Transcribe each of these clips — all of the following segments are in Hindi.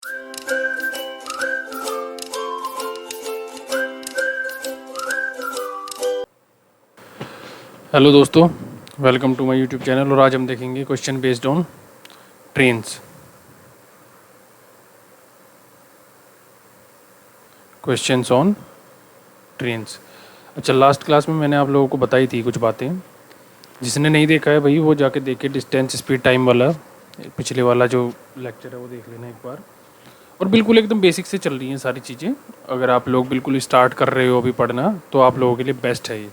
हेलो दोस्तों, welcome to my YouTube channel. और आज हम देखेंगे question based on trains. Questions on trains. अच्छा, लास्ट क्लास में मैंने आप लोगों को बताई थी कुछ बातें। जिसने नहीं देखा है भाई वो जाके देखे, डिस्टेंस स्पीड टाइम वाला पिछले वाला जो लेक्चर है वो देख लेना एक बार। और बिल्कुल एकदम बेसिक से चल रही हैं सारी चीज़ें। अगर आप लोग बिल्कुल स्टार्ट कर रहे हो अभी पढ़ना तो आप लोगों के लिए बेस्ट है ये।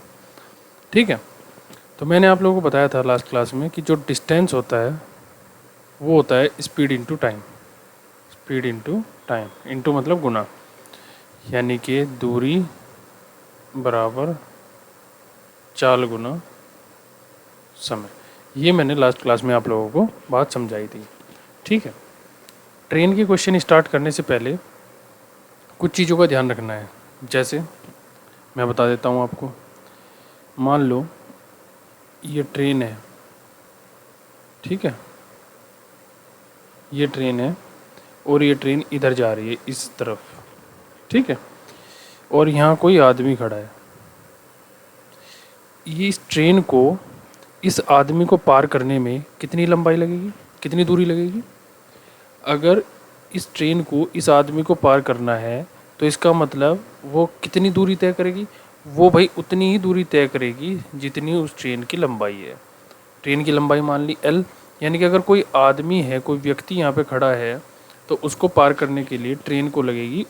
ठीक है, तो मैंने आप लोगों को बताया था लास्ट क्लास में कि जो डिस्टेंस होता है वो होता है speed into time. Speed into time, into मतलब गुना, यानी कि दूरी बराबर चाल गुना समय। ये मैंने लास्ट क्लास में आप लोगों को बात समझाई थी। ठीक है, ट्रेन के क्वेश्चन स्टार्ट करने से पहले कुछ चीज़ों का ध्यान रखना है। जैसे मैं बता देता हूँ आपको। मान लो ये ट्रेन है, ठीक है, ये ट्रेन है और ये ट्रेन इधर जा रही है इस तरफ, ठीक है, और यहाँ कोई आदमी खड़ा है। ये इस ट्रेन को इस आदमी को पार करने में कितनी लंबाई लगेगी, कितनी दूरी लगेगी? अगर इस ट्रेन को इस आदमी को पार करना है तो इसका मतलब वो कितनी दूरी तय करेगी? वो भाई उतनी ही दूरी तय करेगी जितनी उस ट्रेन की लंबाई है। ट्रेन की लंबाई मान ली L, यानी कि अगर कोई आदमी है, कोई व्यक्ति यहाँ पे खड़ा है तो उसको पार करने के लिए ट्रेन को लगेगी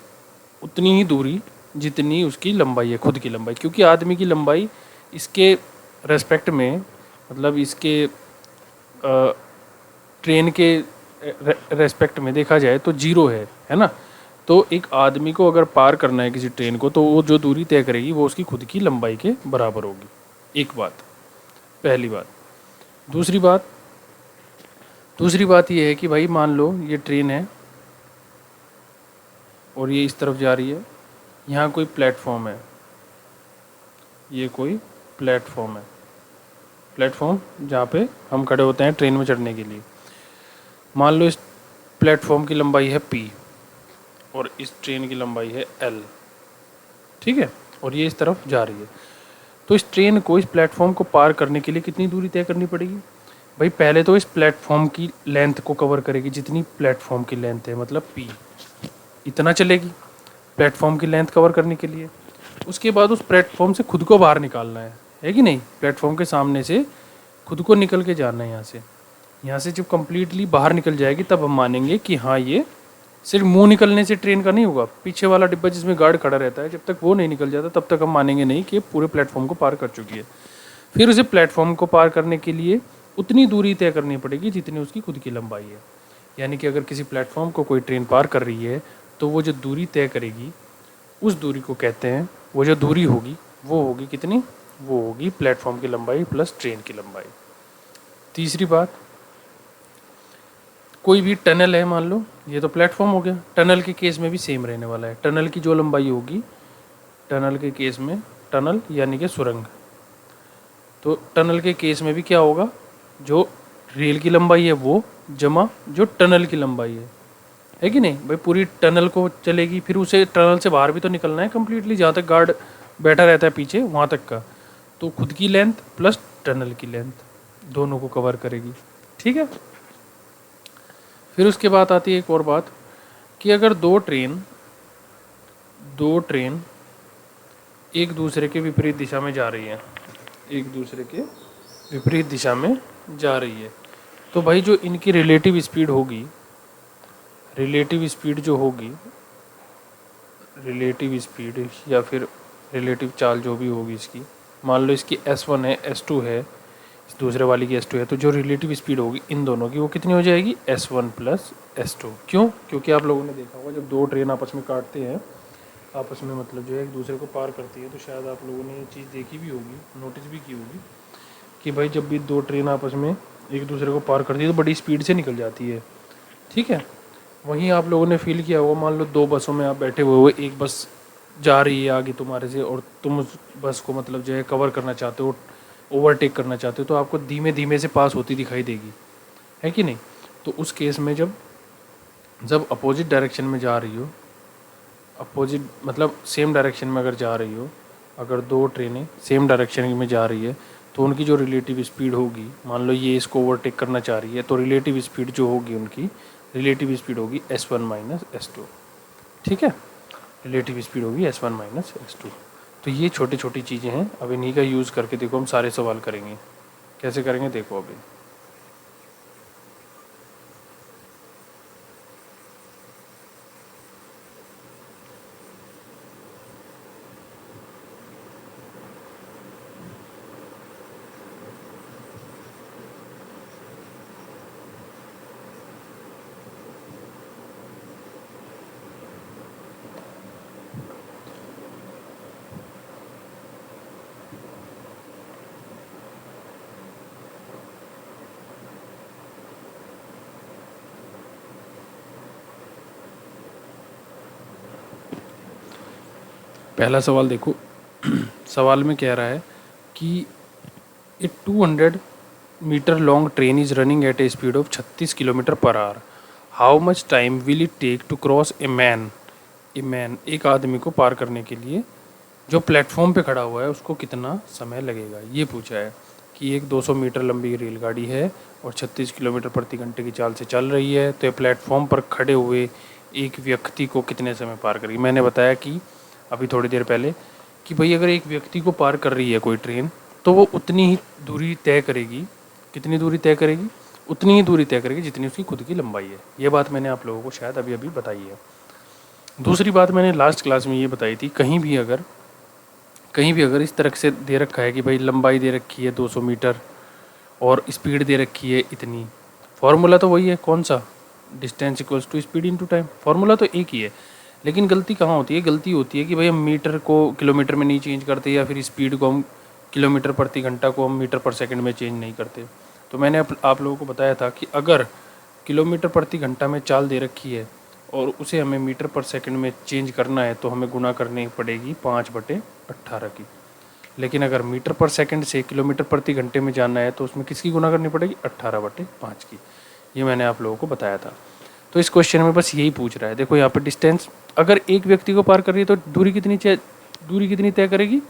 उतनी ही दूरी जितनी उसकी लंबाई है, खुद की लंबाई। क्योंकि आदमी की लंबाई इसके रेस्पेक्ट में, मतलब इसके ट्रेन के रेस्पेक्ट में देखा जाए तो जीरो है ना। तो एक आदमी को अगर पार करना है किसी ट्रेन को तो वो जो दूरी तय करेगी वो उसकी खुद की लंबाई के बराबर होगी। एक बात, पहली बात। दूसरी बात ये है कि भाई मान लो ये ट्रेन है और ये इस तरफ जा रही है। यहाँ कोई प्लेटफॉर्म है, ये कोई प्लेटफॉर्म है, प्लेटफॉर्म जहाँ पे हम खड़े होते हैं ट्रेन में चढ़ने के लिए। मान लो इस प्लेटफॉर्म की लंबाई है P और इस ट्रेन की लंबाई है L, ठीक है, और ये इस तरफ जा रही है। तो इस ट्रेन को इस प्लेटफॉर्म को पार करने के लिए कितनी दूरी तय करनी पड़ेगी? भाई पहले तो इस प्लेटफॉर्म की लेंथ को कवर करेगी, जितनी प्लेटफॉर्म की लेंथ है, मतलब P इतना चलेगी प्लेटफॉर्म की लेंथ कवर करने के लिए। उसके बाद उस प्लेटफॉर्म से खुद को बाहर निकालना है कि नहीं? प्लेटफॉर्म के सामने से खुद को निकल के जाना है यहाँ से जब कम्प्लीटली बाहर निकल जाएगी तब हम मानेंगे कि हाँ, ये सिर्फ मुंह निकलने से ट्रेन का नहीं होगा। पीछे वाला डिब्बा जिसमें गार्ड खड़ा रहता है, जब तक वो नहीं निकल जाता तब तक हम मानेंगे नहीं कि पूरे प्लेटफॉर्म को पार कर चुकी है। फिर उसे प्लेटफॉर्म को पार करने के लिए उतनी दूरी तय करनी पड़ेगी जितनी उसकी खुद की लंबाई है। यानी कि अगर किसी प्लेटफॉर्म को कोई ट्रेन पार कर रही है तो वो जो दूरी तय करेगी उस दूरी को कहते हैं, वो जो दूरी होगी वो होगी कितनी? वो होगी प्लेटफॉर्म की लंबाई प्लस ट्रेन की लंबाई। तीसरी बात, कोई भी टनल है, मान लो ये तो प्लेटफॉर्म हो गया, टनल के केस में भी सेम रहने वाला है। टनल की जो लंबाई होगी, टनल के केस में, टनल यानी कि सुरंग, तो टनल के केस में भी क्या होगा? जो रेल की लंबाई है वो जमा जो टनल की लंबाई है कि नहीं? भाई पूरी टनल को चलेगी, फिर उसे टनल से बाहर भी तो निकलना है कम्प्लीटली, जहाँ तक गार्ड बैठा रहता है पीछे वहाँ तक का। तो खुद की लेंथ प्लस टनल की लेंथ दोनों को कवर करेगी, ठीक है। फिर उसके बाद आती है एक और बात कि अगर दो ट्रेन एक दूसरे के विपरीत दिशा में जा रही हैं, एक दूसरे के विपरीत दिशा में जा रही है, तो भाई जो इनकी रिलेटिव स्पीड होगी, रिलेटिव स्पीड जो होगी, रिलेटिव स्पीड या फिर रिलेटिव चाल जो भी होगी इसकी, मान लो इसकी S1 है, S2 है, इस दूसरे वाली की S2 है, तो जो रिलेटिव स्पीड होगी इन दोनों की वो कितनी हो जाएगी? S1 plus S2। क्यों? क्योंकि आप लोगों ने देखा होगा जब दो ट्रेन आपस में काटते हैं, आपस में मतलब जो है एक दूसरे को पार करती है, तो शायद आप लोगों ने ये चीज़ देखी भी होगी, नोटिस भी की होगी कि भाई जब भी दो ट्रेन आपस में एक दूसरे को पार करती है तो बड़ी स्पीड से निकल जाती है, ठीक है। वहीं आप लोगों ने फील किया होगा, मान लो दो बसों में आप बैठे हुए हो, एक बस जा रही है आगे तुम्हारे से और तुम उस बस को मतलब जो है कवर करना चाहते हो, ओवरटेक करना चाहते हो, तो आपको धीमे धीमे से पास होती दिखाई देगी, है कि नहीं? तो उस केस में जब जब अपोजिट डायरेक्शन में जा रही हो, अपोजिट मतलब सेम डायरेक्शन में अगर जा रही हो, अगर दो ट्रेनें सेम डायरेक्शन में जा रही है तो उनकी जो रिलेटिव स्पीड होगी, मान लो ये इसको ओवरटेक करना चाह रही है, तो रिलेटिव स्पीड जो होगी उनकी रिलेटिव स्पीड होगी S1 माइनस S2। ठीक है, रिलेटिव स्पीड होगी S1 माइनस S2। तो ये छोटी छोटी चीज़ें हैं, अब इन्हीं का यूज़ करके देखो हम सारे सवाल करेंगे। कैसे करेंगे देखो अभी। पहला सवाल देखो। सवाल में कह रहा है कि a 200 metre long train is running at a speed of 36 kilometre per hour. How much time will it take to cross a man. एक आदमी को पार करने के लिए जो प्लेटफॉर्म पे खड़ा हुआ है उसको कितना समय लगेगा, ये पूछा है। कि एक 200 मीटर लंबी रेलगाड़ी है और 36 किलोमीटर प्रति घंटे की चाल से चल रही है, तो ये प्लेटफॉर्म पर खड़े हुए एक व्यक्ति को कितने समय पार करेगी। मैंने बताया कि अभी थोड़ी देर पहले कि भाई अगर एक व्यक्ति को पार कर रही है कोई ट्रेन तो वो उतनी ही दूरी तय करेगी। कितनी दूरी तय करेगी? उतनी ही दूरी तय करेगी जितनी उसकी खुद की लंबाई है। ये बात मैंने आप लोगों को शायद अभी अभी बताई है। दूसरी बात मैंने लास्ट क्लास में ये बताई थी, कहीं भी अगर इस तरह से दे रखा है कि भाई लंबाई दे रखी है 200 मीटर और स्पीड दे रखी है इतनी, फार्मूला तो वही है, कौन सा? Distance equals to speed into time. Formula तो एक ही है, लेकिन गलती कहाँ होती है? गलती होती है कि भाई हम मीटर को किलोमीटर में नहीं चेंज करते, या फिर स्पीड को हम किलोमीटर प्रति घंटा को हम मीटर पर सेकंड में चेंज नहीं करते। तो मैंने आप लोगों को बताया था कि अगर किलोमीटर प्रति घंटा में चाल दे रखी है और उसे हमें मीटर पर सेकंड में चेंज करना है तो हमें गुना करनी पड़ेगी 5/18 की। लेकिन अगर मीटर पर सेकंड से किलोमीटर प्रति घंटे में जाना है तो उसमें किसकी गुना करनी पड़ेगी? 18/5 की। ये मैंने आप लोगों को बताया था। तो इस क्वेश्चन में बस यही पूछ रहा है। देखो यहाँ पे डिस्टेंस, अगर एक व्यक्ति को पार कर रही है तो दूरी कितनी तय करेगी?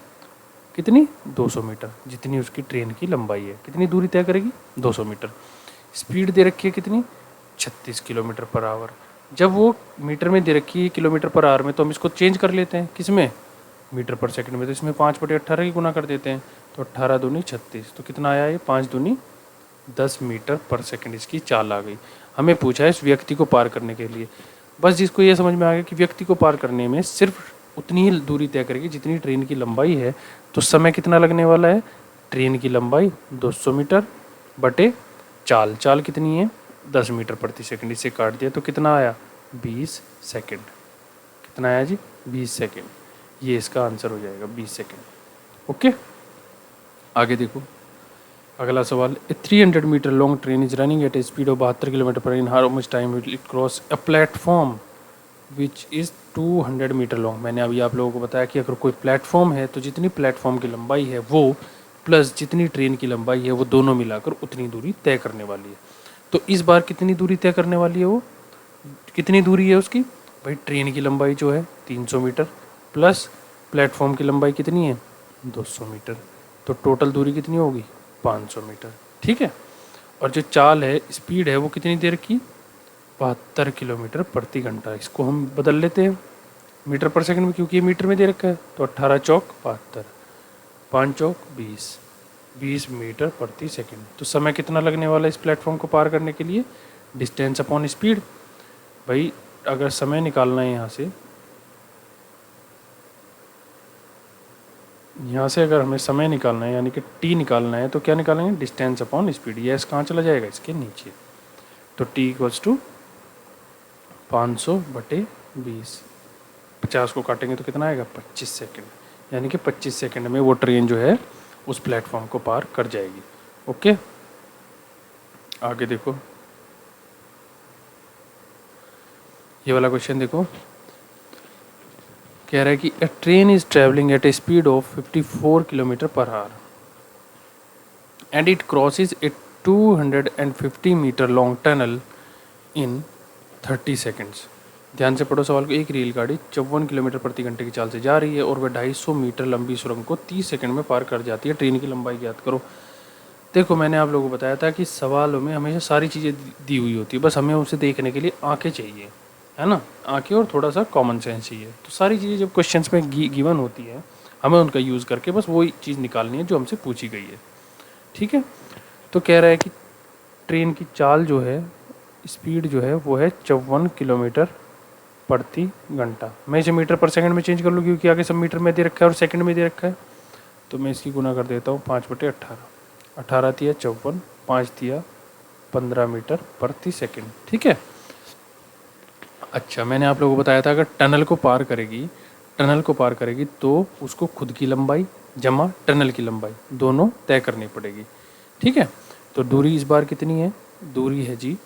कितनी? 200 मीटर, जितनी उसकी ट्रेन की लंबाई है। कितनी दूरी तय करेगी? 200 मीटर। स्पीड दे रखी है कितनी? 36 किलोमीटर पर आवर। जब वो मीटर में दे रखी है किलोमीटर पर आवर में, तो हम इसको चेंज कर लेते हैं किस में? मीटर पर सेकंड में। तो इसमें 5/18 की गुना कर देते हैं, तो 18 दूनी 36। तो कितना आया ये? 5 दूनी 10 मीटर पर सेकंड इसकी चाल आ गई। हमें पूछा है इस व्यक्ति को पार करने के लिए। बस जिसको ये समझ में आ गया कि व्यक्ति को पार करने में सिर्फ उतनी ही दूरी तय करेगी जितनी ट्रेन की लंबाई है, तो समय कितना लगने वाला है? ट्रेन की लंबाई 200 मीटर बटे चाल कितनी है? 10 मीटर प्रति सेकंड। इसे काट दिया तो कितना आया? 20 सेकंड। कितना आया जी? 20 सेकंड। ये इसका आंसर हो जाएगा, 20 सेकंड। ओके, आगे देखो अगला सवाल। A 300 metre long train is running at a speed of 72 kilometre per in how much time will it cross a platform which is 200 metre long. मैंने अभी आप लोगों को बताया कि अगर कोई प्लेटफॉर्म है तो जितनी प्लेटफॉर्म की लंबाई है वो प्लस जितनी ट्रेन की लंबाई है वो दोनों मिलाकर उतनी दूरी तय करने वाली है। तो इस बार कितनी दूरी तय करने वाली है? वो कितनी दूरी है उसकी? भाई ट्रेन की लंबाई जो है 300 मीटर प्लस प्लेटफॉर्म की लंबाई कितनी है? 200 मीटर। तो टोटल दूरी कितनी होगी? 500 मीटर। ठीक है, और जो चाल है, स्पीड है, वो कितनी देर की? 72 किलोमीटर प्रति घंटा। इसको हम बदल लेते हैं मीटर पर सेकंड में, क्योंकि ये मीटर में दे रखा है। तो 18 चौक 72, 5 चौक 20 मीटर प्रति सेकंड। तो समय कितना लगने वाला है इस प्लेटफॉर्म को पार करने के लिए? Distance upon speed. भाई अगर समय निकालना है यहाँ से अगर हमें समय निकालना है यानी कि टी निकालना है, तो क्या निकालेंगे? Distance upon speed. ये कहाँ चला जाएगा? इसके नीचे। तो टी इक्वल्स टू 500/20। 50 को काटेंगे तो कितना आएगा? 25 सेकंड। यानी कि 25 सेकंड में वो ट्रेन जो है उस प्लेटफॉर्म को पार कर जाएगी। ओके, आगे देखो ये वाला क्वेश्चन देखो। कह रहा है कि a train is travelling at a speed of 54 kilometre per hour and it crosses a 250 metre long tunnel in 30 seconds. ध्यान से पढ़ो सवाल को। एक रेलगाड़ी 54 किलोमीटर प्रति घंटे की चाल से जा रही है और वह 250 मीटर लंबी सुरंग को 30 सेकंड में पार कर जाती है। ट्रेन की लंबाई ज्ञात करो। देखो, मैंने आप लोगों को बताया था कि सवालों में हमेशा सारी चीज़ें दी हुई होती है, बस हमें उसे देखने के लिए आंखें चाहिए, है ना। आंखें और थोड़ा सा कॉमन सेंस चाहिए। तो सारी चीज़ें जब क्वेश्चंस में गिवन होती है, हमें उनका यूज़ करके बस वही चीज़ निकालनी है जो हमसे पूछी गई है। ठीक है। तो कह रहा है कि ट्रेन की चाल जो है, स्पीड जो है वो है 54 किलोमीटर प्रति घंटा। मैं इसे मीटर पर सेकंड में चेंज कर लूँ क्योंकि आगे सब मीटर में दे रखा है और सेकंड में दे रखा है। तो मैं इसकी गुना कर देता हूँ 5/18। 18 दिया 54, 5 दिया 15 मीटर प्रति सेकंड। ठीक है। अच्छा, मैंने आप लोगों को बताया था अगर टनल को पार करेगी तो उसको खुद की लंबाई जमा टनल की लंबाई दोनों तय करनी पड़ेगी। ठीक है। तो दूरी इस बार कितनी है? दूरी है जी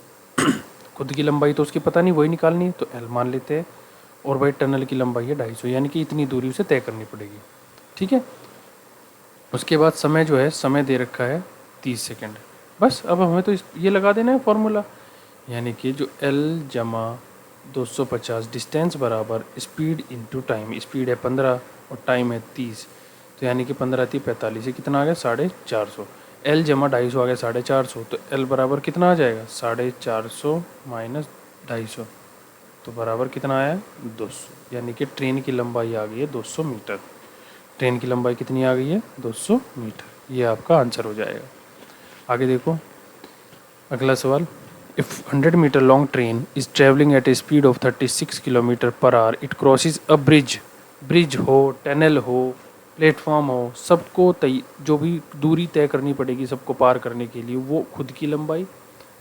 खुद की लंबाई तो उसकी पता नहीं, वही निकालनी है, तो L मान लेते हैं। और भाई टनल की लंबाई है 250, यानी कि इतनी दूरी उसे तय करनी पड़ेगी। ठीक है। उसके बाद समय जो है, समय दे रखा है 30 सेकंड। बस अब हमें तो ये लगा देना है फॉर्मूला, यानी कि जो L जमा 250 डिस्टेंस बराबर स्पीड इंटू टाइम। स्पीड है 15 और टाइम है 30, तो यानी कि 15×3=45। ये कितना आ गया? 450। L जमा 250 आ गया 450, तो L बराबर कितना आ जाएगा? 450 माइनस 250, तो बराबर कितना आया? 200। यानी कि ट्रेन की लंबाई आ गई है 200 मीटर। ट्रेन की लंबाई कितनी आ गई है? 200 मीटर। ये आपका आंसर हो जाएगा। आगे देखो अगला सवाल। If 100 meter long train is traveling at a speed of 36 kilometre per our, it crosses a bridge। Bridge हो, टनल हो, प्लेटफॉर्म हो, सबको जो भी दूरी तय करनी पड़ेगी सबको पार करने के लिए, वो खुद की लंबाई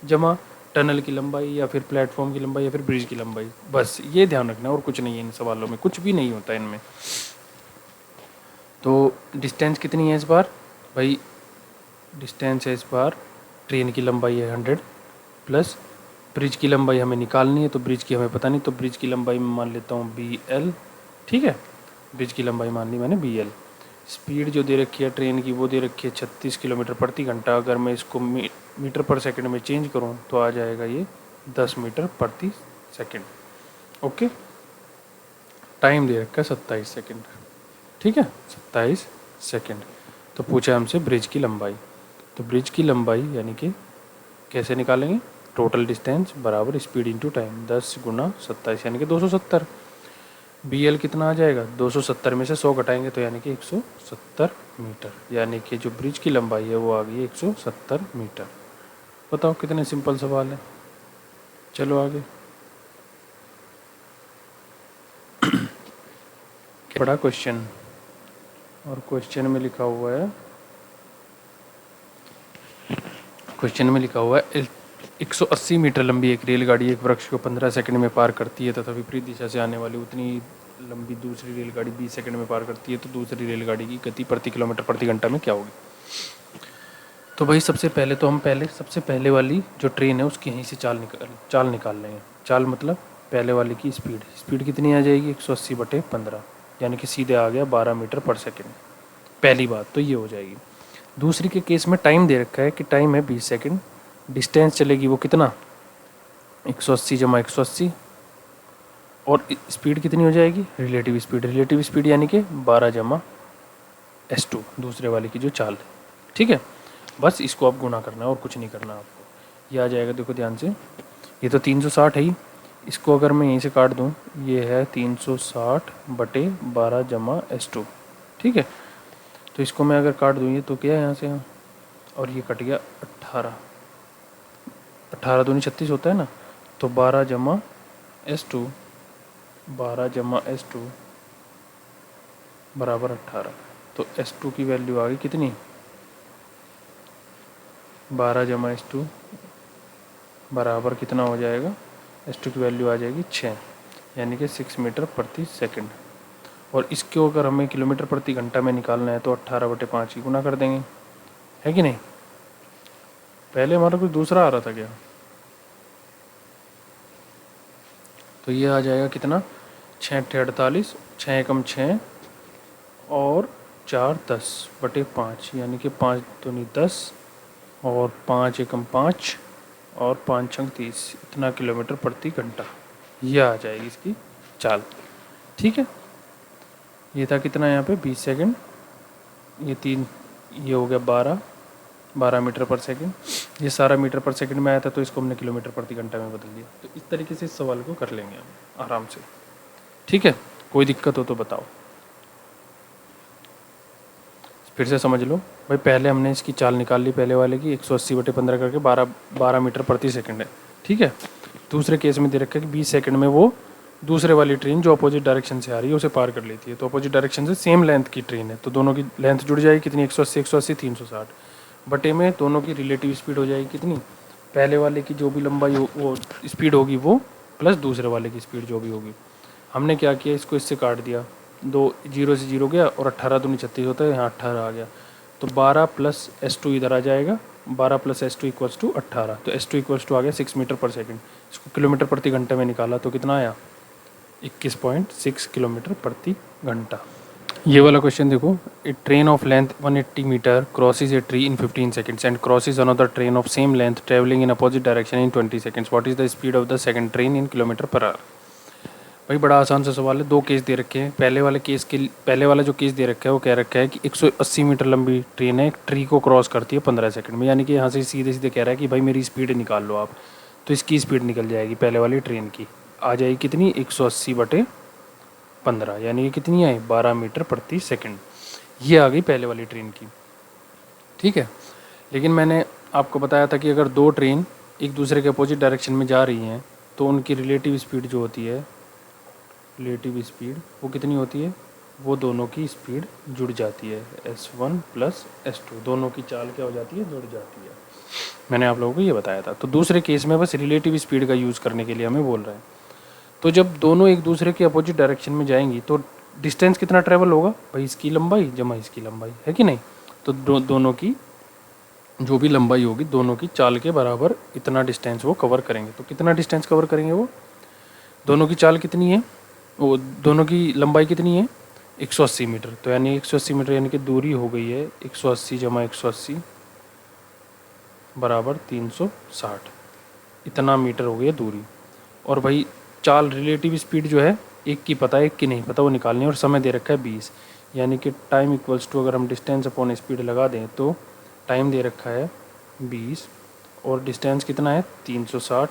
जमा टनल की लंबाई या फिर प्लेटफॉर्म की लंबाई या फिर ब्रिज की लंबाई। बस ये ध्यान रखना, और कुछ नहीं है इन सवालों में, कुछ भी नहीं होता इनमें। तो डिस्टेंस कितनी है इस बार? भाई डिस्टेंस है इस बार, ट्रेन की लंबाई है 100 प्लस ब्रिज की लंबाई हमें निकालनी है, तो ब्रिज की हमें पता नहीं, तो ब्रिज की लंबाई मैं मान लेता हूँ BL। ठीक है, ब्रिज की लंबाई मान ली मैंने BL। स्पीड जो दे रखी है ट्रेन की वो दे रखी है 36 किलोमीटर प्रति घंटा। अगर मैं इसको मीटर पर सेकंड में चेंज करूँ तो आ जाएगा ये 10 मीटर प्रति सेकंड। ओके। टाइम दे रखा है 27 सेकंड। ठीक है, 27 सेकंड। तो पूछा हमसे ब्रिज की लंबाई, तो ब्रिज की लंबाई यानी कि कैसे निकालेंगे? टोटल डिस्टेंस बराबर स्पीड इंटू टाइम, 10 गुना 27 यानी कि 270। BL कितना आ जाएगा? 270 में से 100 घटाएंगे तो यानी कि 170 मीटर। यानी कि जो ब्रिज की लंबाई है वो आ गई 170 मीटर। बताओ कितने सिंपल सवाल है। चलो आगे। बड़ा क्वेश्चन, और क्वेश्चन में लिखा हुआ है 180 मीटर लंबी एक रेलगाड़ी एक वृक्ष को 15 सेकंड में पार करती है तथा विपरीत दिशा से आने वाली उतनी लंबी दूसरी रेलगाड़ी 20 सेकंड में पार करती है, तो दूसरी रेलगाड़ी की गति प्रति किलोमीटर प्रति घंटा में क्या होगी? तो भाई सबसे पहले वाली जो ट्रेन है उसकी यहीं से चाल निकाल लेंगे। चाल मतलब पहले वाले की स्पीड कितनी आ जाएगी? 180/15, यानी कि सीधे आ गया 12 मीटर पर सेकेंड। पहली बात तो ये हो जाएगी। दूसरी के केस में टाइम दे रखा है कि टाइम है 20 सेकंड। डिस्टेंस चलेगी वो कितना? 180 जमा 180, और स्पीड कितनी हो जाएगी? रिलेटिव स्पीड यानी कि 12 जमा S2, दूसरे वाले की जो चाल है। ठीक है, बस इसको आप गुना करना है और कुछ नहीं करना आपको। ये आ जाएगा, देखो ध्यान से, ये तो 360 है ही, इसको अगर मैं यहीं से काट दूँ, ये है 360/12 जमा S2। ठीक है, तो इसको मैं अगर काट दूँ, ये तो क्या है यहाँ से यहाँ, और ये कट गया 18 दूनी 36 होता है ना, तो 12 जमा S2 बराबर 18। तो S2 की वैल्यू आ गई कितनी? 12 जमा S2 बराबर कितना हो जाएगा? S2 की वैल्यू आ जाएगी 6, यानी कि 6 मीटर प्रति सेकंड। और इसको अगर हमें किलोमीटर प्रति घंटा में निकालना है तो 18/5 की गुना कर देंगे, है कि नहीं? पहले हमारा कुछ दूसरा आ रहा था क्या? तो ये आ जाएगा कितना? 6×8=48, 6 एकम 6 और 4 10/5, यानी कि 5 दूनी 10 और 5 एकम 5 और 5 छंग 30, इतना किलोमीटर प्रति घंटा। यह आ जाएगी इसकी चाल। ठीक है, ये था कितना यहाँ पे 20 सेकंड, ये 3, ये हो गया 12 मीटर पर सेकंड। ये सारा मीटर पर सेकंड में आया था तो इसको हमने किलोमीटर प्रति घंटा में बदल दिया। तो इस तरीके से इस सवाल को कर लेंगे हम आराम से। ठीक है, कोई दिक्कत हो तो बताओ, फिर से समझ लो भाई। पहले हमने इसकी चाल निकाल ली, पहले वाले की 180/15 करके 12 मीटर प्रति सेकंड है। ठीक है, दूसरे केस में दे रखा है कि 20 सेकंड में वो दूसरे वाली ट्रेन जो अपोजिट डायरेक्शन से आ रही है उसे पार कर लेती है। तो अपोजिट डायरेक्शन से सेम लेंथ की ट्रेन है तो दोनों की लेंथ जुड़ जाएगी कितनी, 180 360 बटे में दोनों की रिलेटिव स्पीड हो जाएगी कितनी, पहले वाले की जो भी लंबाई वो स्पीड होगी वो प्लस दूसरे वाले की स्पीड जो भी होगी। हमने क्या किया, इसको इससे काट दिया, 2 0 से 0 गया और 18 दूनी 36 होता है, यहाँ 18 आ गया। तो 12 प्लस S2 इधर आ जाएगा, 12 प्लस S2 इक्वल्स टू 18। तो S2 इक्वल्स टू आ गया 6 मीटर पर सेकंड। इसको किलोमीटर प्रति घंटे में निकाला तो कितना आया, 21.6 किलोमीटर प्रति घंटा। ये वाला क्वेश्चन देखो, a train of length 180 metre crosses a tree in 15 seconds and crosses another train of same length travelling in opposite direction in 20 seconds. What is the speed of the second train in kilometre per hour. भाई बड़ा आसान सा सवाल है, 2 केस दे रखे हैं। पहले वाला जो केस दे रखा है वो कह रखा है कि 180 मीटर लंबी ट्रेन है, एक ट्री को क्रॉस करती है 15 सेकंड में, यानी कि यहाँ से सीधे सीधे कह रहा है कि भाई मेरी स्पीड निकाल लो आप। तो इसकी स्पीड निकल जाएगी पहले वाली ट्रेन की, आ जाएगी कितनी, 180/15, यानी कि कितनी आई, 12 मीटर प्रति सेकंड। ये आ गई पहले वाली ट्रेन की। ठीक है, लेकिन मैंने आपको बताया था कि अगर 2 ट्रेन एक दूसरे के अपोजिट डायरेक्शन में जा रही हैं तो उनकी रिलेटिव स्पीड जो होती है, रिलेटिव स्पीड वो कितनी होती है, वो दोनों की स्पीड जुड़ जाती है, S1 प्लस S2, दोनों की चाल क्या हो जाती है, जुड़ जाती है। मैंने आप लोगों को ये बताया था। तो दूसरे केस में बस रिलेटिव स्पीड का यूज़ करने के लिए हमें बोल रहे हैं। तो जब दोनों एक दूसरे के अपोजिट डायरेक्शन में जाएंगी तो डिस्टेंस कितना ट्रेवल होगा, भाई इसकी लंबाई जमा इसकी लंबाई, है कि नहीं। तो दोनों की जो भी लंबाई होगी दोनों की चाल के बराबर इतना डिस्टेंस वो कवर करेंगे। तो कितना डिस्टेंस कवर करेंगे वो, दोनों की चाल कितनी है, वो दोनों की लंबाई कितनी है, 180 मीटर। तो यानी 180 मीटर यानी कि दूरी हो गई है 180 जमा 180 बराबर 360, इतना मीटर हो गई दूरी। और भाई चाल रिलेटिव स्पीड जो है एक की पता है एक की नहीं पता, वो निकालनी है। और समय दे रखा है 20, यानी कि टाइम इक्वल्स टू, अगर हम डिस्टेंस अपॉन स्पीड लगा दें तो टाइम दे रखा है 20 और डिस्टेंस कितना है 360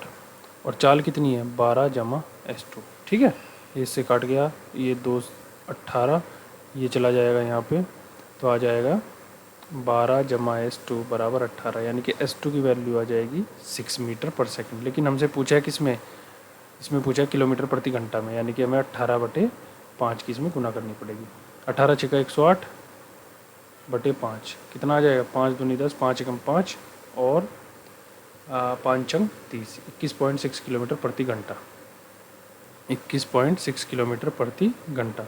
और चाल कितनी है 12 जमा S2। ठीक है, इससे काट गया ये 2 18, ये चला जाएगा यहाँ पे, तो आ जाएगा 12 जमा S2 बराबर 18, यानी कि S2 की वैल्यू आ जाएगी 6 मीटर पर सेकंड। लेकिन हमसे पूछा है किसमें, इसमें पूछा है किलोमीटर प्रति घंटा में, यानी कि हमें 18/5 की इसमें गुना करनी पड़ेगी। 18 छक्का 108/5 कितना आ जाएगा, 5 दूनी 10, 5 एकम 5 और 5 छंग 30, 21.6 किलोमीटर प्रति घंटा, 21.6 किलोमीटर प्रति घंटा।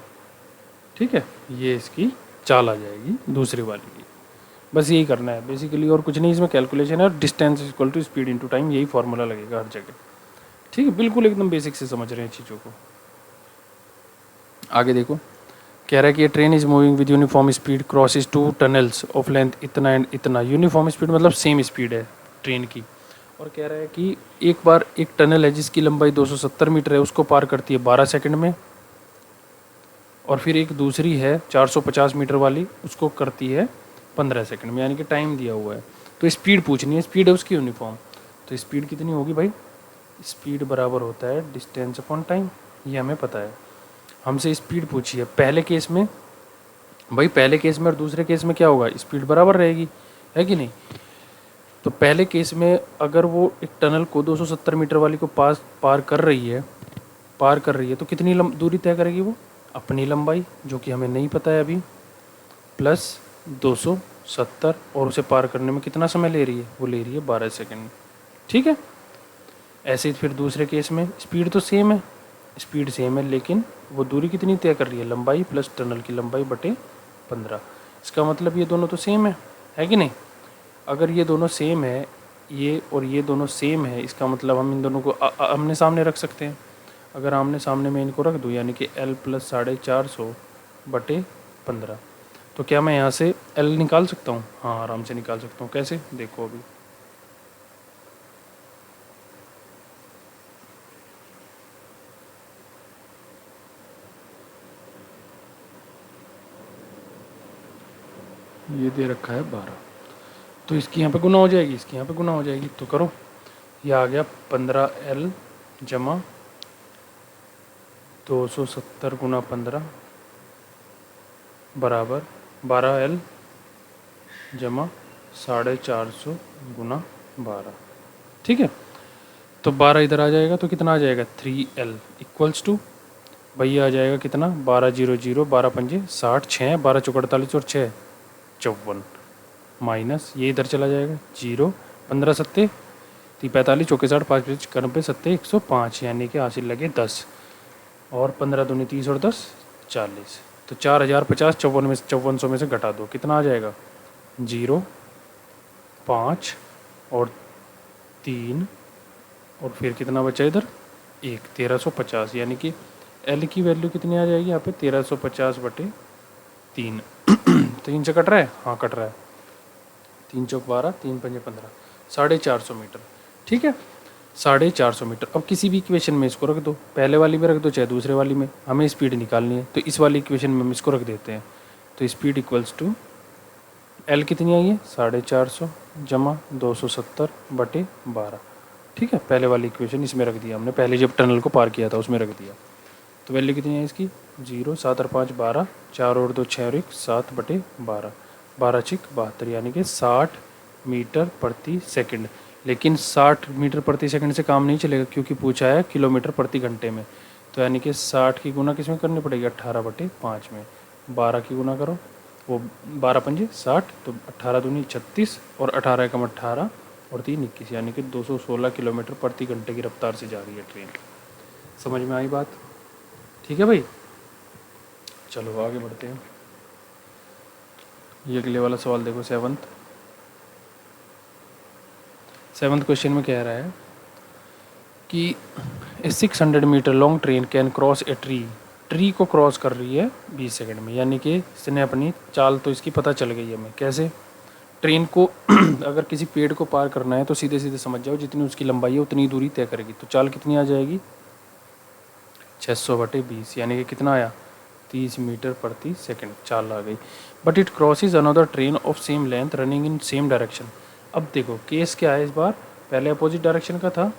ठीक है, ये इसकी चाल आ जाएगी दूसरी वाली की। बस यही करना है बेसिकली, और कुछ नहीं, इसमें कैलकुलेशन है। और distance equal to speed into time, यही फार्मूला लगेगा हर जगह। ठीक है, बिल्कुल एकदम बेसिक से समझ रहे हैं चीज़ों को। आगे देखो, कह रहा है कि ये train is moving with uniform speed crosses 2 tunnels of length इतना एंड इतना। यूनिफॉर्म स्पीड मतलब सेम स्पीड है ट्रेन की। और कह रहा है कि एक बार एक टनल है जिसकी लंबाई 270 मीटर है, उसको पार करती है 12 सेकंड में, और फिर एक दूसरी है 450 मीटर वाली, उसको करती है 15 सेकंड में, यानी कि टाइम दिया हुआ है। तो स्पीड पूछनी है, स्पीड है उसकी यूनिफॉर्म। तो स्पीड कितनी होगी भाई, स्पीड बराबर होता है डिस्टेंस अपॉन टाइम, ये हमें पता है। हमसे स्पीड पूछी है पहले केस में, भाई पहले केस में और दूसरे केस में क्या होगा, स्पीड बराबर रहेगी, है कि नहीं। तो पहले केस में अगर वो एक टनल को 270 मीटर वाली को पार कर रही है तो कितनी दूरी तय करेगी वो, अपनी लंबाई जो कि हमें नहीं पता है अभी, प्लस 270, और उसे पार करने में कितना समय ले रही है, वो ले रही है 12 सेकंड। ठीक है, ऐसे ही फिर दूसरे केस में स्पीड तो सेम है, स्पीड सेम है, लेकिन वो दूरी कितनी तय कर रही है, लंबाई प्लस टनल की लंबाई बटे 15। इसका मतलब ये दोनों तो सेम है कि नहीं। अगर ये दोनों सेम है, ये और ये दोनों सेम है, इसका मतलब हम इन दोनों को आमने सामने रख सकते हैं। अगर आमने सामने में इनको रख दूँ, यानी कि L प्लस 450 बटे 15, तो क्या मैं यहाँ से L निकाल सकता हूँ, हाँ आराम से निकाल सकता हूँ। कैसे, देखो अभी ये दे रखा है 12, तो इसकी यहाँ पे गुना हो जाएगी, इसकी यहाँ पे गुना हो जाएगी। तो करो, ये आ गया 15L जमा 270 गुना 15 बराबर 12L जमा 450 गुना 12। ठीक है, तो 12 इधर आ जाएगा तो कितना आ जाएगा 3L इक्वल्स टू भैया आ जाएगा कितना 12 0 0 12 पंजे 60 6 12 चौक 48 और 6 54 माइनस ये इधर चला जाएगा 0 15 सत्ते 45 चौके 60 5 5 90 सत्ते 105 यानी कि हासिल लगे 10 और 15 दूनी 30 और 10 40। तो 4050 5400 में से घटा दो कितना आ जाएगा 0 5 और 3 और फिर कितना बचा इधर 1 1350 यानी कि L की वैल्यू कितनी आ जाएगी यहाँ पे 1350/3। 3 से कट रहा है, हाँ कट रहा है, 3 चौक 12 3 पंजे 15 450 मीटर। ठीक है, 450 मीटर। अब किसी भी इक्वेशन में इसको रख दो, पहले वाली में रख दो चाहे दूसरे वाली में, हमें स्पीड निकालनी है तो इस वाली इक्वेशन में हम इसको रख देते हैं। तो स्पीड इक्वल्स टू L कितनी आई है 450 जमा 270/12। ठीक है, पहले वाली इक्वेशन इसमें रख दिया हमने, पहले जब टनल को पार किया था उसमें रख दिया। तो वैल्यू कितनी है इसकी 0 7 और 5 12 4 और 2 6 और 1 7/12 12 6 72 यानी कि 60 मीटर प्रति सेकंड। लेकिन 60 मीटर प्रति सेकंड से काम नहीं चलेगा क्योंकि पूछा है किलोमीटर प्रति घंटे में। तो यानी कि 60 की गुना किस में करनी पड़ेगी 18/5 में। 12 की गुना करो, वो 12 पंजे 60 तो 18 दूनी 36 और 18 एकम 18 और 3 21 यानी कि 216 किलोमीटर प्रति घंटे की रफ्तार से जा रही है ट्रेन। समझ में आई बात? ठीक है भाई, चलो आगे बढ़ते हैं। ये अगले वाला सवाल देखो, सेवन्थ क्वेश्चन में कह रहा है कि 600 metre long train can cross a tree को क्रॉस कर रही है 20 सेकंड में। यानी कि इसने अपनी चाल तो इसकी पता चल गई है हमें। कैसे? ट्रेन को अगर किसी पेड़ को पार करना है तो सीधे सीधे समझ जाओ जितनी उसकी लंबाई है उतनी दूरी तय करेगी। तो चाल कितनी आ जाएगी 600/20 यानी कि कितना आया 30 मीटर प्रति सेकंड चाल आ गई। But it crosses another train of same length running in same direction. अब देखो केस क्या है, इस बार पहले अपोजिट डायरेक्शन का था,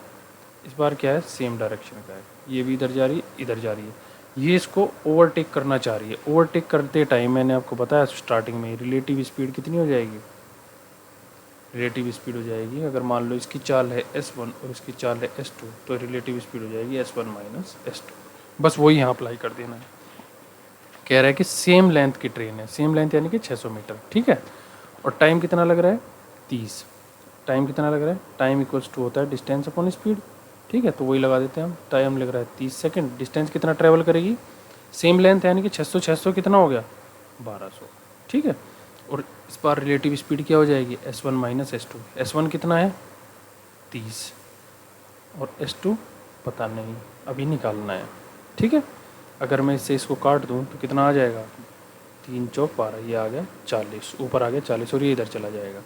इस बार क्या है सेम डायरेक्शन का है। ये भी इधर जा रही है, इधर जा रही है, ये इसको ओवरटेक करना चाह रही है। ओवरटेक करते टाइम मैंने आपको बताया स्टार्टिंग में रिलेटिव स्पीड कितनी हो जाएगी, रिलेटिव स्पीड हो जाएगी अगर मान लो इसकी चाल है S1 और इसकी चाल है S2 तो रिलेटिव स्पीड हो जाएगी S1 - S2। बस वही यहाँ अप्लाई कर देना है। कह रहा है कि सेम लेंथ की ट्रेन है, सेम लेंथ यानी कि 600 मीटर। ठीक है, और टाइम कितना लग रहा है 30। टाइम कितना लग रहा है, टाइम इक्वल्स टू होता है डिस्टेंस अपॉन स्पीड। ठीक है, तो वही लगा देते हैं हम। टाइम लग रहा है 30 सेकंड, डिस्टेंस कितना ट्रेवल करेगी सेम लेंथ यानी कि 600 600 कितना हो गया 1200। ठीक है, और इस बार रिलेटिव स्पीड क्या हो जाएगी S1 - S2। S1 कितना है 30 और S2 पता नहीं, अभी निकालना है। ठीक है, अगर मैं इससे इसको काट दूं तो कितना आ जाएगा 3 चौक 12, ये आ गया 40, ऊपर आ गया 40 और ये इधर चला जाएगा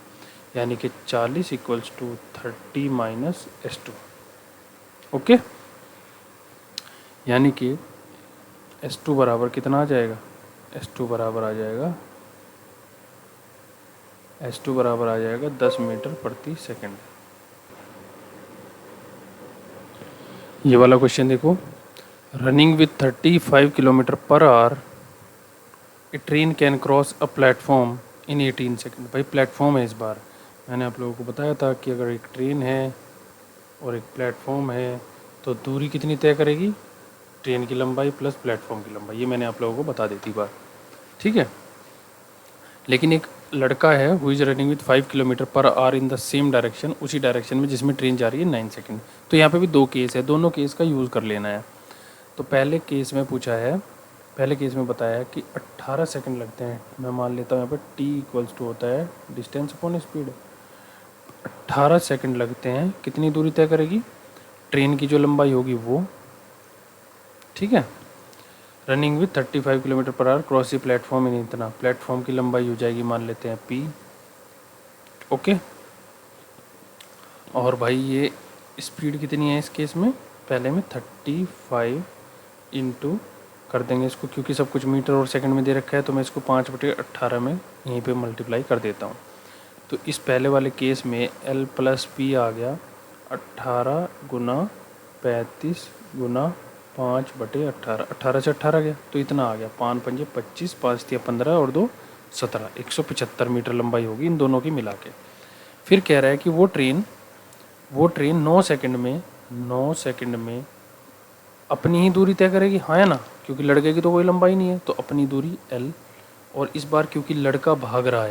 यानी कि 40 इक्वल्स टू 30 - S2। ओके, यानी कि S2 बराबर कितना आ जाएगा, S2 बराबर आ जाएगा S2 बराबर आ जाएगा 10 मीटर प्रति सेकंड। ये वाला क्वेश्चन देखो, running with 35 kilometre per our A train can cross a platform in 18 second. भाई प्लेटफॉर्म है, इस बार मैंने आप लोगों को बताया था कि अगर एक ट्रेन है और एक प्लेटफॉर्म है तो दूरी कितनी तय करेगी, ट्रेन की लंबाई प्लस प्लेटफॉर्म की लंबाई। ये मैंने आप लोगों को बता दी थी बात। ठीक है, लेकिन एक लड़का है who is running with 5 kilometre per our in the same direction, उसी डायरेक्शन में जिसमें ट्रेन जा रही है 9 सेकंड। तो यहाँ पे भी दो केस है, दोनों केस का यूज़ कर लेना है। तो पहले केस में पूछा है, पहले केस में बताया है कि 18 सेकंड लगते हैं। मैं मान लेता हूँ यहाँ पर t इक्वल्स टू होता है डिस्टेंस अपॉन स्पीड। 18 सेकंड लगते हैं, कितनी दूरी तय करेगी ट्रेन की जो लंबाई होगी वो। ठीक है, running with 35 kilometre per our cross platform इन इतना, प्लेटफॉर्म की लंबाई हो जाएगी मान लेते हैं p। ओके, और भाई ये स्पीड कितनी है इस केस में, पहले में 35 इंटू कर देंगे इसको, क्योंकि सब कुछ मीटर और सेकंड में दे रखा है तो मैं इसको 5/18 में यहीं पे मल्टीप्लाई कर देता हूँ। तो इस पहले वाले केस में L प्लस पी आ गया 18 गुना 35 गुना 5/18, 18 से 18 गया तो इतना आ गया 5 पंजे 25, 5 तिया 15 और 2 17, 175 मीटर लंबाई होगी इन दोनों की मिला के। फिर कह रहा है कि वो ट्रेन 9 सेकंड में अपनी ही दूरी तय करेगी, हाँ है ना, क्योंकि लड़के की तो कोई लंबाई नहीं है, तो अपनी दूरी L। और इस बार क्योंकि लड़का भाग रहा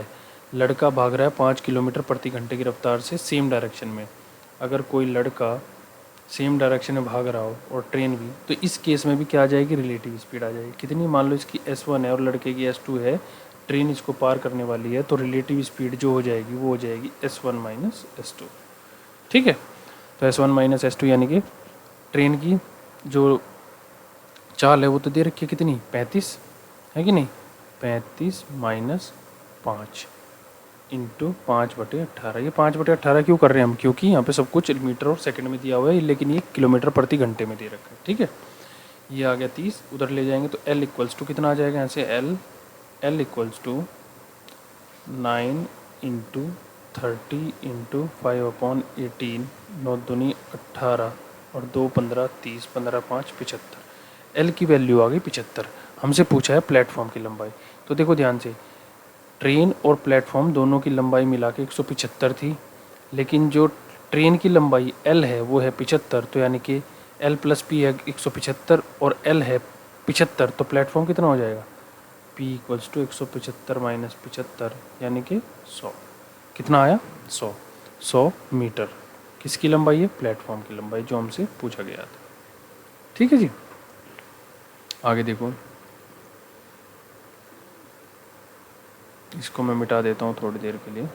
है 5 किलोमीटर प्रति घंटे की रफ्तार से सेम डायरेक्शन में। अगर कोई लड़का सेम डायरेक्शन में भाग रहा हो और ट्रेन भी, तो इस केस में भी क्या आ जाएगी, रिलेटिव स्पीड आ जाएगी। कितनी, मान लो इसकी S1 है और लड़के की S2 है, ट्रेन इसको पार करने वाली है, तो रिलेटिव स्पीड जो हो जाएगी वो हो जाएगी S1 माइनस S2। ठीक है, तो S1 माइनस S2 यानी कि ट्रेन की जो चाल है वो तो दे रखी है कितनी, 35 है कि नहीं, 35 माइनस 5 इंटू 5/18। ये 5/18 क्यों कर रहे हैं हम, क्योंकि यहाँ पे सब कुछ मीटर और सेकंड में दिया हुआ है, लेकिन ये किलोमीटर प्रति घंटे में दे रखा है। ठीक है, ये आ गया 30, उधर ले जाएंगे तो L इक्वल्स टू कितना आ जाएगा यहाँ से, L equals to 9 into 30 into 5/18, 9 दूनी 18 और 2 15, 30, 15 5 75। L की वैल्यू आ गई 75। हमसे पूछा है प्लेटफॉर्म की लंबाई, तो देखो ध्यान से, ट्रेन और प्लेटफॉर्म दोनों की लंबाई मिला के 175 थी, लेकिन जो ट्रेन की लंबाई L है वो है 75, तो यानी कि L प्लस पी है 175 और L है 75, तो प्लेटफॉर्म कितना हो जाएगा, P इक्वल्स टू 175 माइनस 75 यानी कि 100। कितना आया, 100 मीटर। किसकी लंबाई है, प्लेटफॉर्म की लंबाई, जो हमसे पूछा गया था। ठीक है जी, आगे देखो, इसको मैं मिटा देता हूँ थोड़ी देर के लिए।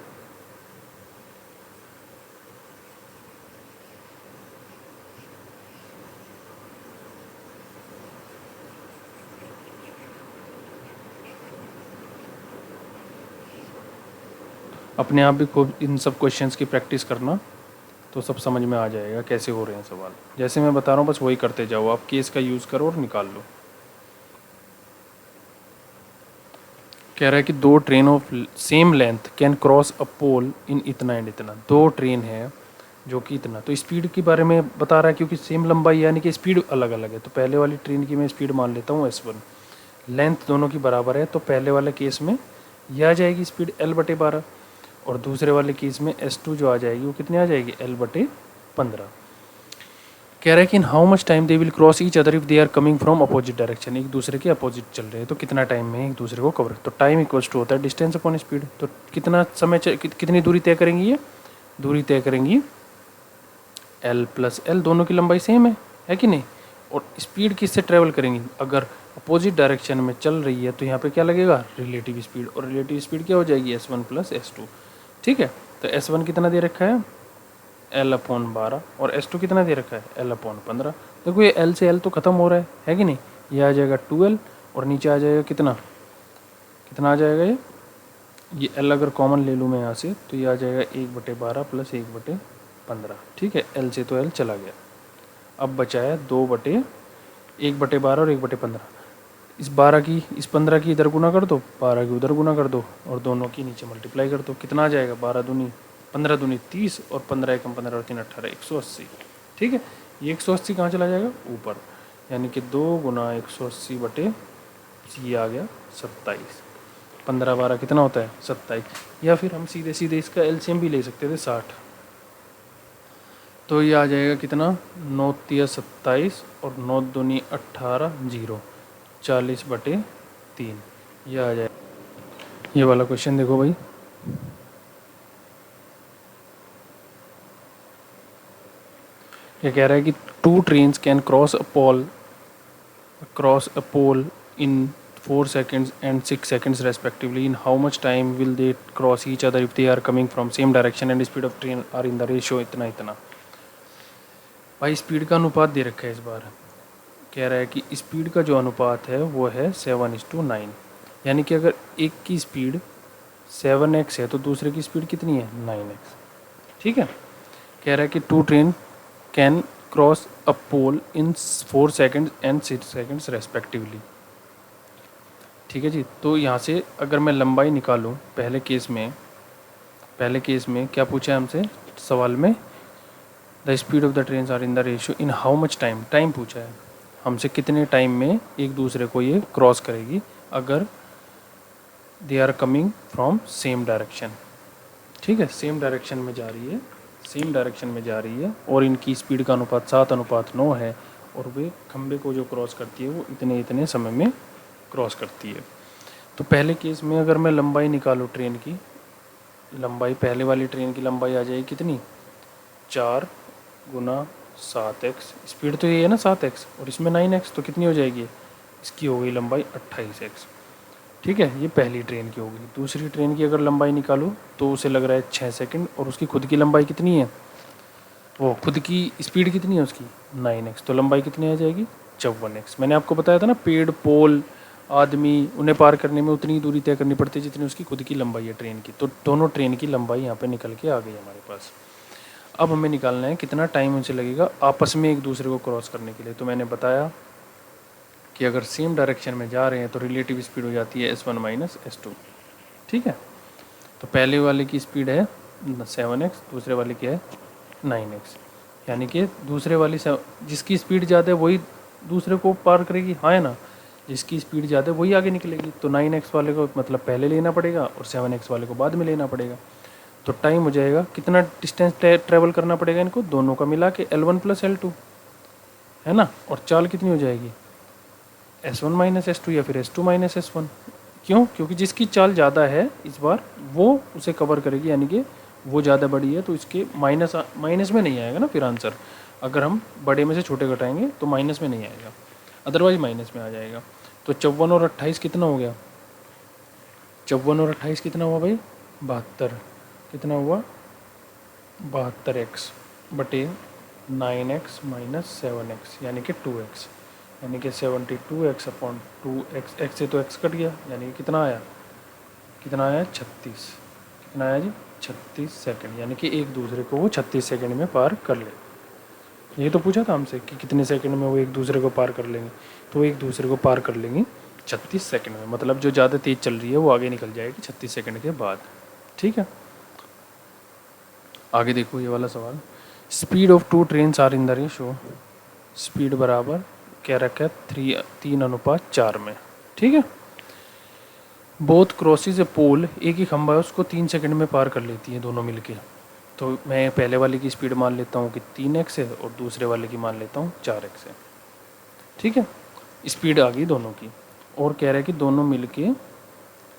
अपने आप भी खूब इन सब क्वेश्चंस की प्रैक्टिस करना, तो सब समझ में आ जाएगा कैसे हो रहे हैं सवाल। जैसे मैं बता रहा हूँ बस वही करते जाओ, आप केस का यूज़ करो और निकाल लो। कह रहा है कि 2 train of same length can cross a pole in इतना एंड इतना। 2 ट्रेन है जो कि इतना, तो स्पीड के बारे में बता रहा है, क्योंकि सेम लंबाई यानी कि स्पीड अलग अलग है, तो पहले वाली ट्रेन की मैं स्पीड मान लेता हूँ S1। लेंथ दोनों की बराबर है, तो पहले वाले केस में यह आ जाएगी स्पीड L/12, और दूसरे वाले केस में S2 जो आ जाएगी वो कितनी आ जाएगी, L/15। कह रहा है कि in how much time they will cross each other if they are coming from opposite direction. एक दूसरे के अपोजिट चल रहे हैं तो कितना टाइम में एक दूसरे को कवर, तो टाइम इक्वल्स टू होता है डिस्टेंस अपॉन स्पीड। तो कितना समय कितनी दूरी तय करेंगी, ये दूरी तय करेंगी L प्लस L, दोनों की लंबाई सेम है कि नहीं। और स्पीड किससे ट्रेवल करेंगी, अगर अपोजिट डायरेक्शन में चल रही है तो यहाँ पे क्या लगेगा, रिलेटिव स्पीड, और रिलेटिव स्पीड क्या हो जाएगी, S1 प्लस S2। ठीक है, तो S1 कितना दे रखा है, L/12, और S2 कितना दे रखा है, L/15। देखो ये L से L तो ख़त्म हो रहा है कि नहीं, ये आ जाएगा 2L और नीचे आ जाएगा कितना आ जाएगा, ये L अगर कॉमन ले लूँ मैं यहाँ से तो ये आ जाएगा 1/12 प्लस 1/15। ठीक है, L से तो L चला गया, अब बचा है 2/1/12 और 1/15। इस 12 की इस 15 की इधर गुना कर दो, 12 की उधर गुना कर दो, और दोनों की नीचे मल्टीप्लाई कर दो। कितना आ जाएगा, 15 दूनी 30 और 15 एकम 15 और 3 18, 180। ठीक है, ये 180 कहाँ चला जाएगा, ऊपर, यानी कि 2 गुना 180 बटे ये आ गया 27। 15 12 कितना होता है, 27। या फिर हम सीधे सीधे इसका एलसीएम भी ले सकते थे, 60। तो ये आ जाएगा कितना, 9 तिया 27 और 9 दूनी 18, 0, 40/3। ये आ जाएगा। ये वाला क्वेश्चन देखो भाई, ये कह रहा है कि 2 trains can cross a pole in 4 seconds and 6 seconds respectively. In how much time will they cross each other if they are coming from same direction and speed of train are in the ratio इतना। भाई स्पीड का अनुपात दे रखा है इस बार। कह रहा है कि स्पीड का जो अनुपात है वो है 7:9, यानी कि अगर एक की स्पीड 7x है तो दूसरे की स्पीड कितनी है, 9x। ठीक है, कह रहा है कि 2 train can cross a pole in 4 second and 6 seconds respectively. ठीक है जी। तो यहाँ से अगर मैं लंबाई निकालूँ, पहले केस में क्या पूछा है हमसे सवाल में, the speed of the train are in the ratio in how much time, time पूछा है हमसे कितने टाइम में एक दूसरे को ये क्रॉस करेगी अगर they are coming from same direction. ठीक है, सेम डायरेक्शन में जा रही है और इनकी स्पीड का अनुपात 7:9 है और वे खंबे को जो क्रॉस करती है वो इतने समय में क्रॉस करती है। तो पहले केस में अगर मैं लंबाई निकालूँ ट्रेन की, लंबाई पहले वाली ट्रेन की लंबाई आ जाएगी कितनी, 4 गुना 7x, स्पीड तो ये है ना 7x और इसमें 9x, तो कितनी हो जाएगी, इसकी हो गई लंबाई 28x। ठीक है, ये पहली ट्रेन की होगी। दूसरी ट्रेन की अगर लंबाई निकालूँ तो उसे लग रहा है 6 सेकंड और उसकी खुद की लंबाई कितनी है, वो खुद की स्पीड कितनी है उसकी 9x, तो लंबाई कितनी आ जाएगी 54x। मैंने आपको बताया था ना, पेड़ पोल आदमी उन्हें पार करने में उतनी दूरी तय करनी पड़ती है जितनी उसकी खुद की लंबाई है ट्रेन की। तो दोनों ट्रेन की लंबाई यहाँ पे निकल के आ गई हमारे पास। अब हमें निकालना है कितना टाइम उनसे लगेगा आपस में एक दूसरे को क्रॉस करने के लिए। तो मैंने बताया कि अगर सेम डायरेक्शन में जा रहे हैं तो रिलेटिव स्पीड हो जाती है s1 माइनस s2। ठीक है, तो पहले वाले की स्पीड है 7x, दूसरे वाले की है 9x, यानी कि दूसरे वाली जिसकी स्पीड ज़्यादा है वही दूसरे को पार करेगी, हाँ है ना, जिसकी स्पीड ज़्यादा है वही आगे निकलेगी। तो 9x वाले को मतलब पहले लेना पड़ेगा और 7x वाले को बाद में लेना पड़ेगा। तो टाइम हो जाएगा, कितना डिस्टेंस ट्रेवल करना पड़ेगा इनको दोनों का मिला के L1 प्लस L2 है ना, और चाल कितनी हो जाएगी S1 माइनस S2 या फिर S2 माइनस S1। क्यों, क्योंकि जिसकी चाल ज़्यादा है इस बार वो उसे कवर करेगी, यानी कि वो ज़्यादा बड़ी है तो इसके माइनस में नहीं आएगा ना फिर आंसर। अगर हम बड़े में से छोटे घटाएंगे तो माइनस में नहीं आएगा, अदरवाइज माइनस में आ जाएगा। तो 54 और 28 कितना हो गया, 54 और 28 कितना हुआ भाई 72, कितना हुआ 72x बटे 9x माइनस 7x यानी कि 2x, यानी कि 72x अपॉन 2x, x से तो x कट गया यानी कि कितना आया 36, कितना आया जी 36 सेकंड, यानी कि एक दूसरे को वो 36 सेकंड में पार कर ले। ये तो पूछा था हमसे कि कितने सेकंड में वो एक दूसरे को पार कर लेंगे, तो एक दूसरे को पार कर लेंगे 36 सेकंड में, मतलब जो ज़्यादा तेज़ चल रही है वो आगे निकल जाएगी 36 सेकंड के बाद। ठीक है, आगे देखो ये वाला सवाल, speed of 2 train are in the ratio, speed बराबर क्या रखा है 3:4 में। ठीक है, बोथ क्रॉसेज ए पोल, एक ही खंबा है उसको 3 सेकंड में पार कर लेती है दोनों मिलके। तो मैं पहले वाले की स्पीड मान लेता हूँ कि 3x है और दूसरे वाले की मान लेता हूँ 4x है। ठीक है, स्पीड आ गई दोनों की और कह रहा है कि दोनों मिलके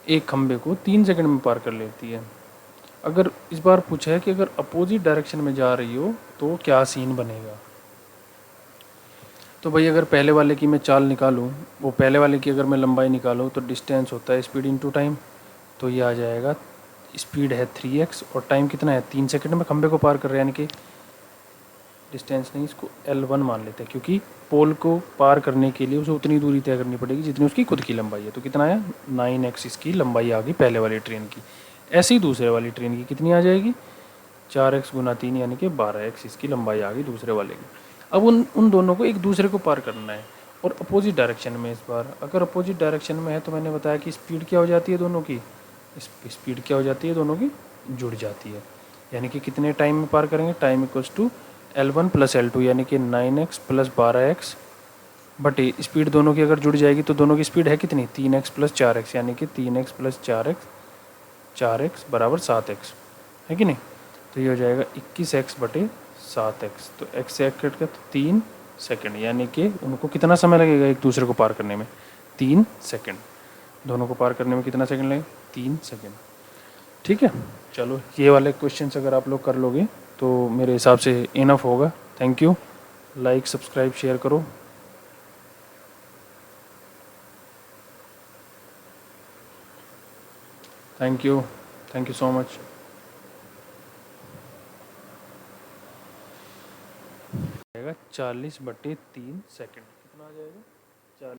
एक खंबे को 3 सेकंड में पार कर लेती है। अगर इस बार पूछा है कि अगर अपोजिट डायरेक्शन में जा रही हो तो क्या सीन बनेगा। तो भाई अगर पहले वाले की मैं चाल निकालूँ, वो पहले वाले की अगर मैं लंबाई निकालूँ तो डिस्टेंस होता है स्पीड इनटू टाइम, तो ये आ जाएगा स्पीड है 3x और टाइम कितना है 3 सेकंड में खंबे को पार कर रहे हैं, यानी कि डिस्टेंस नहीं इसको L1 मान लेते हैं क्योंकि पोल को पार करने के लिए उसे उतनी दूरी तय करनी पड़ेगी जितनी उसकी खुद की लंबाई है। तो कितना आया 9x इसकी लंबाई आ गई पहले वाली ट्रेन की। ऐसे ही दूसरे वाली ट्रेन की कितनी आ जाएगी 4x गुना 3 यानी कि 12x इसकी लंबाई आ गई दूसरे वाले की। अब उन दोनों को एक दूसरे को पार करना है और अपोजिट डायरेक्शन में। इस बार अगर अपोजिट डायरेक्शन में है तो मैंने बताया कि स्पीड क्या हो जाती है दोनों की, स्पीड क्या हो जाती है दोनों की जुड़ जाती है, यानी कि कितने टाइम में पार करेंगे, time equals to L1 plus L2 यानी कि 9x प्लस 12x बटे स्पीड दोनों की अगर जुड़ जाएगी तो दोनों की स्पीड है कितनी 3x प्लस 4x यानी कि 3x प्लस 4x बराबर 7x है कि नहीं। तो ये हो जाएगा 21x बटे 7x, तो x से x कट गया तो 3 सेकंड, यानी कि उनको कितना समय लगेगा एक दूसरे को पार करने में 3 सेकंड, दोनों को पार करने में कितना सेकंड लगेगा 3 सेकंड। ठीक है, चलो ये वाले क्वेश्चंस अगर आप लोग कर लोगे तो मेरे हिसाब से इनफ होगा। Thank you, like subscribe share करो। Thank you so much. 40/3 second कितना आ जाएगा